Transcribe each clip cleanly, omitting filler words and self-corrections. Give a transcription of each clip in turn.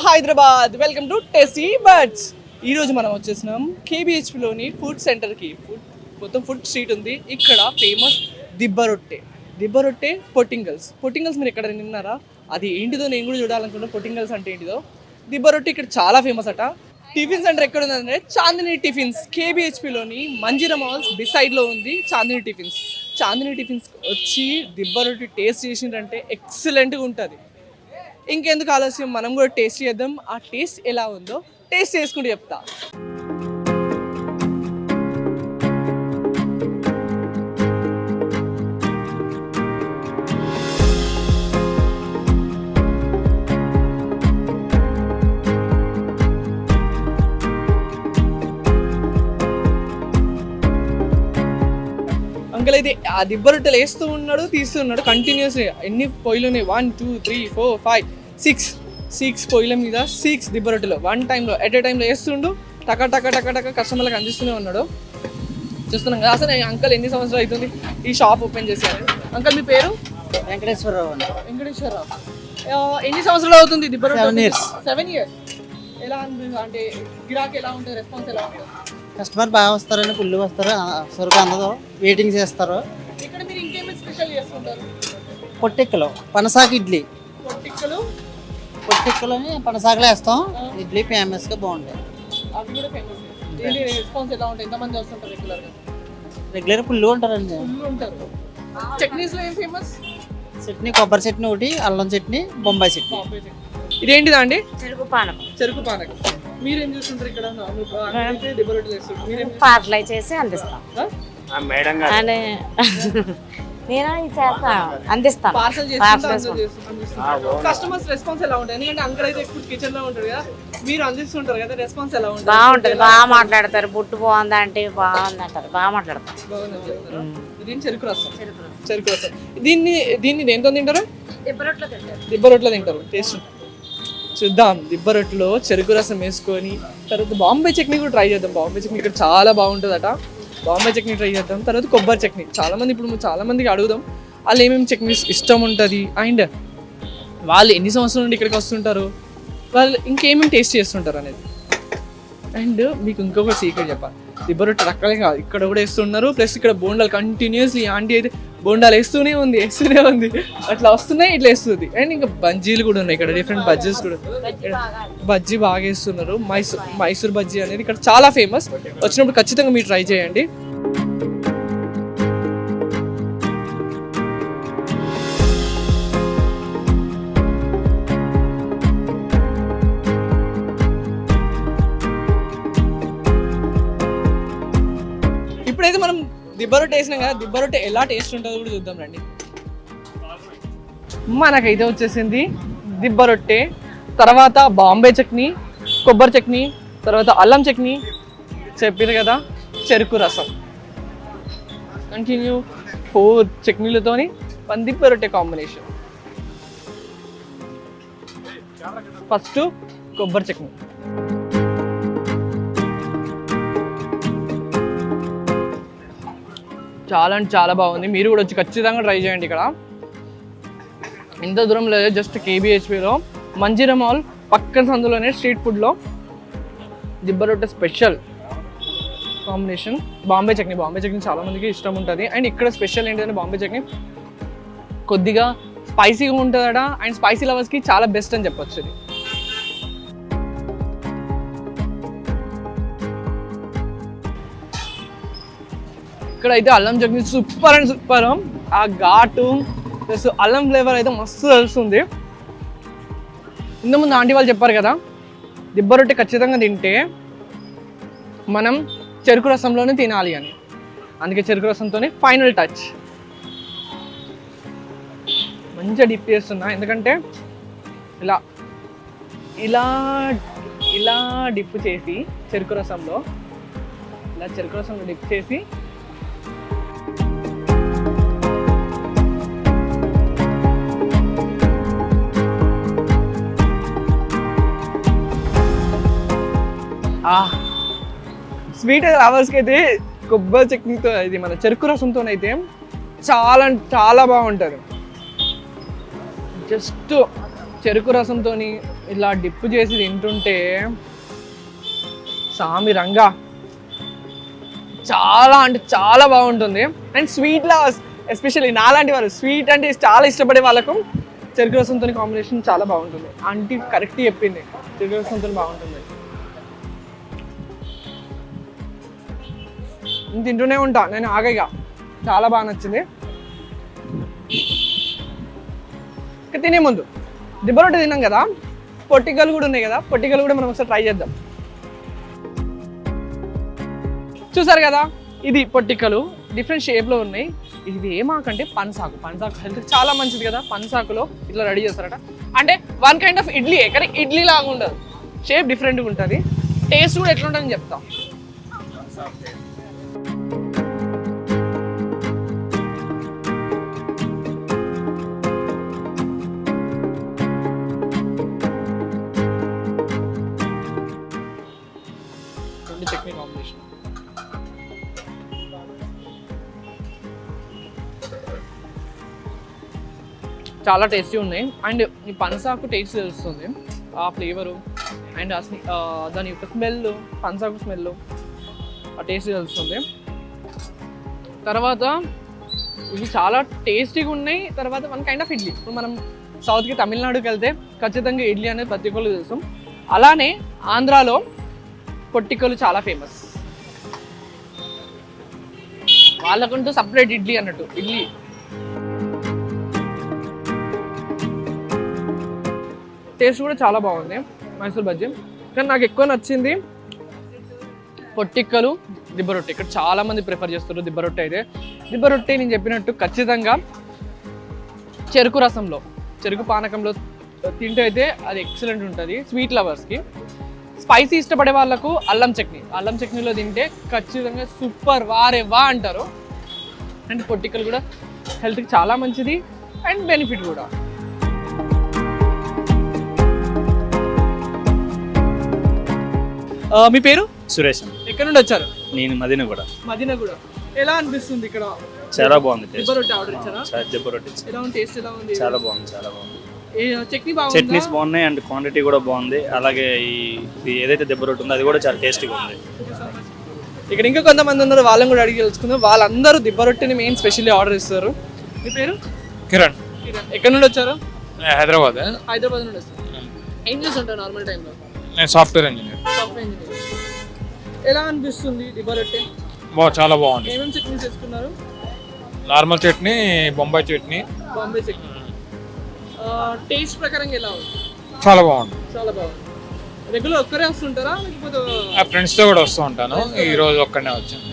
Hyderabad. Welcome to tasty birds. ఈ రోజు మనం వచ్చేసినాం కేబిహెచ్పిలోని ఫుడ్ సెంటర్కి. మొత్తం ఫుడ్ స్ట్రీట్ ఉంది. ఇక్కడ ఫేమస్ దిబ్బ రొట్టె పొట్టింగల్స్ మీరు ఎక్కడ తిన్నారా? అది ఏంటిదో నేను కూడా చూడాలనుకున్నా. పొట్టింగల్స్ అంటే ఏంటిదో. దిబ్బ రొట్టె ఇక్కడ చాలా ఫేమస్ అట. టిఫిన్ సెంటర్ ఎక్కడ ఉందంటే చాందిని టిఫిన్స్, కేబిహెచ్పిలోని మంజిరా మాల్స్ బిసైడ్లో ఉంది చాందిని టిఫిన్స్ వచ్చి దిబ్బ రొట్టె టేస్ట్ చేసిందంటే ఎక్సలెంట్గా ఉంటుంది. ఇంకెందుకు ఆలస్యం, మనం కూడా టేస్ట్ చేద్దాం. ఆ టేస్ట్ ఎలా ఉందో టేస్ట్ చేసుకుంటూ చెప్తా. అంకల్ అయితే ఆ దిబ్బ రొట్టెలు వేస్తూ ఉన్నాడు, తీస్తున్నాడు కంటిన్యూస్గా. ఎన్ని పొయ్యిలు ఉన్నాయి? 1 2 3 4 5 6 పొయ్యిల మీద 6 దిబ్బ రొట్టెలు ఎట్ ఏ టైంలో వేస్తుండు. టక కస్టమర్లకు అందిస్తూనే ఉన్నాడు. చూస్తున్నాం కదా. అసలు అంకల్ ఎన్ని సంవత్సరాలు అవుతుంది ఈ షాప్ ఓపెన్ చేశారు? అంకల్ మీ పేరు? వెంకటేశ్వరరావు. ఎన్ని సంవత్సరాలు అవుతుంది దిబ్బ రొట్టె? 7 years. 7 years. ఎలా అంటే గిరాకీ ఎలా ఉంటుంది, రెస్పాన్స్ ఎలా ఉంటుంది? కస్టమర్ బాగా వస్తారని, ఫుల్ వస్తారు, సరుకు అందదు, వెయిటింగ్ చేస్తారు. ఇక్కడ మీరు ఇంకేమి స్పెషల్ చేస్తుంటారు? పొట్టిక్కలు, పనసాకు ఇడ్లీ. పొట్టిక్కలని పనసాకులు వేస్తాం. ఇడ్లీ ఫేమస్గా బాగుంటాయి. అవి కూడా ఫేమస్. రెస్పాన్స్ ఎలా ఉంటుంది? ఎంతమంది వస్తుంటారు రెగ్యులర్ ఫుల్ ఉంటారండి. చట్నీస్లో ఏం ఫేమస్? చట్నీ, కొబ్బరి చట్నీ ఒకటి, అల్లం చట్నీ, బొంబాయి చట్నీ. ఇదేంటిదా అండి? చెరుకు పానకం. మీరేం చూస్తుంటారు ఇక్కడ? పాటలు చేసి అందిస్తాం. నేను చేస్తాను, అందిస్తాను. కస్టమర్స్ రెస్పాన్స్ ఎలా ఉంటుంది? ఎందుకంటే అంకల్ అయితే ఎక్కువ కిచెన్ లో ఉంటారు కదా, మీరు అందిస్తుంటారు కదా, రెస్పాన్స్ ఎలా ఉంటుంది? బాగుంటది, బాగా మాట్లాడతారు. బుట్టు బాగుందా అంటే బాగుంది అంటారు, బాగా మాట్లాడతారు. దీన్ని చెరుకు రసం. దీన్ని దేంతో తింటారు? దిబ్బ రొట్టెలో తింటారు. టేస్ట్ చూద్దాం. దిబ్బ రొట్టెలో చెరుకు రసం వేసుకొని తర్వాత బాంబే చట్నీ కూడా ట్రై చేద్దాం. బాంబే చట్నీ ఇక్కడ చాలా బాగుంటుందట. బాంబే చట్నీ ట్రై చేద్దాం. తర్వాత కొబ్బరి చట్నీ. చాలా మందికి అడుగుదాం వాళ్ళు ఏమేమి చట్నీస్ ఇష్టం ఉంటుంది, అండ్ వాళ్ళు ఎన్ని సంవత్సరాల నుండి ఇక్కడికి వస్తుంటారు, వాళ్ళు ఇంకేమేమి టేస్ట్ చేస్తుంటారు అనేది. అండ్ మీకు ఇంకొక సీక్రెట్ చెప్పాలి. దిబ్బ రొట్టె రకాలే కాదు, ఇక్కడ కూడా వేస్తున్నారు. ప్లస్ ఇక్కడ బోండాలు కంటిన్యూస్లీ ఆంటీ అయితే బోండాలు వేస్తూనే ఉంది. అట్లా వస్తున్నాయి, ఇట్లా వేస్తుంది. అండ్ ఇంకా బజ్జీలు కూడా ఉన్నాయి ఇక్కడ. డిఫరెంట్ బజ్జీస్ కూడా. బజ్జీ బాగా వేస్తున్నారు. మైసూర్ బజ్జీ అనేది ఇక్కడ చాలా ఫేమస్. వచ్చినప్పుడు ఖచ్చితంగా మీరు ట్రై చేయండి. ఇప్పుడైతే మనం దిబ్బ రొట్టె వేసినాం కదా, దిబ్బ రొట్టె ఎలా టేస్ట్ ఉంటుందో కూడా చూద్దాం రండి. మనకైతే వచ్చేసింది దిబ్బ రొట్టె, తర్వాత బాంబే చట్నీ, కొబ్బరి చట్నీ, తర్వాత అల్లం చట్నీ, చెప్పారు కదా చెరుకు రసం. కంటిన్యూ 4 చట్నీలతోని 1 దిబ్బ రొట్టె కాంబినేషన్. ఫస్ట్ కొబ్బరి చట్నీ. చాలా అంటే చాలా బాగుంది. మీరు కూడా వచ్చి ఖచ్చితంగా ట్రై చేయండి. ఇక్కడ ఇంత దూరం లేదు, జస్ట్ కేబిహెచ్పిలో మంజిరా మాల్ పక్కన సందులోనే స్ట్రీట్ ఫుడ్లో దిబ్బ రొట్టె స్పెషల్ కాంబినేషన్ బాంబే చట్నీ చాలా మందికి ఇష్టం ఉంటుంది. అండ్ ఇక్కడ స్పెషల్ ఏంటంటే బాంబే చట్నీ కొద్దిగా స్పైసీగా ఉంటుందట. అండ్ స్పైసీ లవర్స్కి చాలా బెస్ట్ అని చెప్పొచ్చు ఇది. ఇక్కడ అయితే అల్లం చట్నీ సూపర్. ఆ ఘాటు ప్లస్ అల్లం ఫ్లేవర్ అయితే మస్తు తెలుస్తుంది. ఇంతకుముందు ఆంటీ వాళ్ళు చెప్పారు కదా, దిబ్బ రొట్టె ఖచ్చితంగా తింటే మనం చెరుకు రసంలోనే తినాలి అని. అందుకే చెరుకు రసంతోనే ఫైనల్ టచ్. మంచిగా డిప్ చేస్తున్నా, ఎందుకంటే ఇలా డిప్ చేసి చెరుకు రసంలో డిప్ చేసి స్వీట్ లవర్స్కి అయితే కొబ్బరి చట్నీతో, ఇది మన చెరుకు రసంతో అయితే చాలా చాలా బాగుంటుంది. జస్ట్ చెరుకు రసంతో ఇలా డిప్ చేసి తింటుంటే సామి రంగా చాలా అంటే చాలా బాగుంటుంది. అండ్ స్వీట్ లవర్స్ ఎస్పెషల్లీ నాలాంటి వాళ్ళు స్వీట్ అంటే చాలా ఇష్టపడే వాళ్ళకు చెరుకు రసంతో కాంబినేషన్ చాలా బాగుంటుంది. ఆంటీ కరెక్ట్ చెప్పింది, చెరుకు రసంతో బాగుంటుంది. నేను తింటూనే ఉంటా, నేను ఆగగా చాలా బాగా నచ్చింది. ఇంకా తినే ముందు దిబ్బ రొట్టె తిన్నాం కదా, పొట్టికలు కూడా ఉన్నాయి కదా, పొట్టికలు కూడా మనం ఒకసారి ట్రై చేద్దాం. చూసారు కదా, ఇది పొట్టికలు డిఫరెంట్ షేప్లో ఉన్నాయి. ఇది ఏమాకంటే పనసాకు. పనసాకు హెల్త్ చాలా మంచిది కదా. పనసాకులో ఇట్లా రెడీ చేస్తారట. అంటే వన్ కైండ్ ఆఫ్ ఇడ్లీ, కానీ ఇడ్లీ లాగా ఉండదు, షేప్ డిఫరెంట్గా ఉంటుంది. టేస్ట్ కూడా ఎట్లా ఉంటుందని చెప్తాం. చట్నీ కాంబినేషన్ చాలా టేస్టీ ఉన్నాయి. అండ్ ఈ పనసాకు టేస్ట్ తెలుస్తుంది, ఆ ఫ్లేవరు అండ్ దాని యొక్క స్మెల్, పనసాకు స్మెల్, ఆ టేస్ట్ తెలుస్తుంది. తర్వాత ఇవి చాలా టేస్టీగా ఉన్నాయి. తర్వాత వన్ కైండ్ ఆఫ్ ఇడ్లీ. ఇప్పుడు మనం సౌత్కి తమిళనాడుకి వెళ్తే ఖచ్చితంగా ఇడ్లీ అనేది ప్రతి ఒక్కరు తెలుసు. అలానే ఆంధ్రాలో పొట్టికలు చాలా ఫేమస్. వాళ్ళకంటూ సపరేట్ ఇడ్లీ అన్నట్టు. ఇడ్లీ టేస్ట్ కూడా చాలా బాగుంది, మైసూర్ బజ్జీ. కానీ నాకు ఎక్కువ నచ్చింది పొట్టిక్కలు, దిబ్బ రొట్టె. ఇక్కడ చాలా మంది ప్రిఫర్ చేస్తారు దిబ్బ రొట్టె. అయితే దిబ్బ రొట్టె నేను చెప్పినట్టు ఖచ్చితంగా చెరుకు రసంలో, చెరుకు పానకంలో తింటే అయితే అది ఎక్సలెంట్ ఉంటుంది. స్వీట్ లవర్స్కి, స్పైసీ ఇష్టపడే వాళ్ళకు అల్లం చట్నీ, అల్లం చట్నీలో తింటే ఖచ్చితంగా సూపర్ వారే వా అంటారు. అండ్ పొట్టికలు కూడా హెల్త్కి చాలా మంచిది అండ్ బెనిఫిట్ కూడా. మీ పేరు? సురేష్. ఎక్కడ నుండి వచ్చారు? నేను మదీనా కూడా. మదీనా కూడా. ఎలా అనిపిస్తుంది ఇక్కడ? చాలా బాగుంది. దిబ్బ రొట్టె ఆర్డర్ ఇచ్చారా? దిబ్బ రొట్టె ఎలా ఉంది? టేస్ట్ ఎలా ఉంది? చాలా బాగుంది, చాలా బాగుంది. చట్నీ బాగుంది, చట్నీస్ బాగున్నాయి అండ్ క్వాంటిటీ కూడా బాగుంది. అలాగే ఈ ఏదైతే దిబ్బ రొట్టె ఉందో అది కూడా చాలా టేస్టీగా ఉంది. ఇక్కడ ఇంకా కొంతమంది ఉన్నారు, వాళ్ళని కూడా అడిగి తెలుసుకుందాం. వాళ్ళందరూ దిబ్బ రొట్టెని మెయిన్ స్పెషల్లీ ఆర్డర్ ఇస్తారు. మీ పేరు? కిరణ్. ఎక్కడ నుండి వచ్చారు? హైదరాబాద్. హైదరాబాద్ నుండి వస్తారు. ఏం చేస్తుంటారు నార్మల్ టైంలో? నేను సాఫ్ట్వేర్ ఇంజనీర్. Software engineer. ఎలా అనిపిస్తుంది దిబ్బ రొట్టె? చాలా బాగుంది. ఏమేమి చట్నీస్ వేసుకున్నారు? నార్మల్ చట్నీ, బొంబాయి చట్నీ, బాంబే చట్నీ. టేస్ట్ ప్రకారంగా ఎలా ఉంది? చాలా బాగుంది. చాలా బాగుంది. రెగ్యులర్ ఒక్కరే వస్తుంటారా లేకపోతే? ఆ ఫ్రెండ్స్తో కూడా వస్తూ ఉంటాను. ఈరోజు ఒక్కడనే వచ్చాను.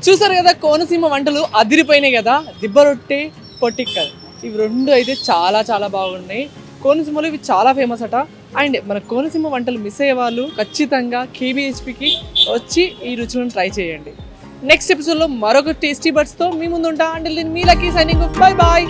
చూసారు కదా, కోనసీమ వంటలు అదిరిపోయినాయి కదా. దిబ్బ రొట్టె, పొట్టిక్కలు, ఇవి రెండు అయితే చాలా చాలా బాగున్నాయి. కోనసీమలో ఇవి చాలా ఫేమస్ అట. అండ్ మన కోనసీమ వంటలు మిస్ అయ్యే వాళ్ళు ఖచ్చితంగా KBHPకి వచ్చి ఈ రుచులను ట్రై చేయండి. నెక్స్ట్ ఎపిసోడ్లో మరొక టేస్టీ బర్డ్స్తో మీ ముందు ఉంటా. And me lucky signing off. Bye bye.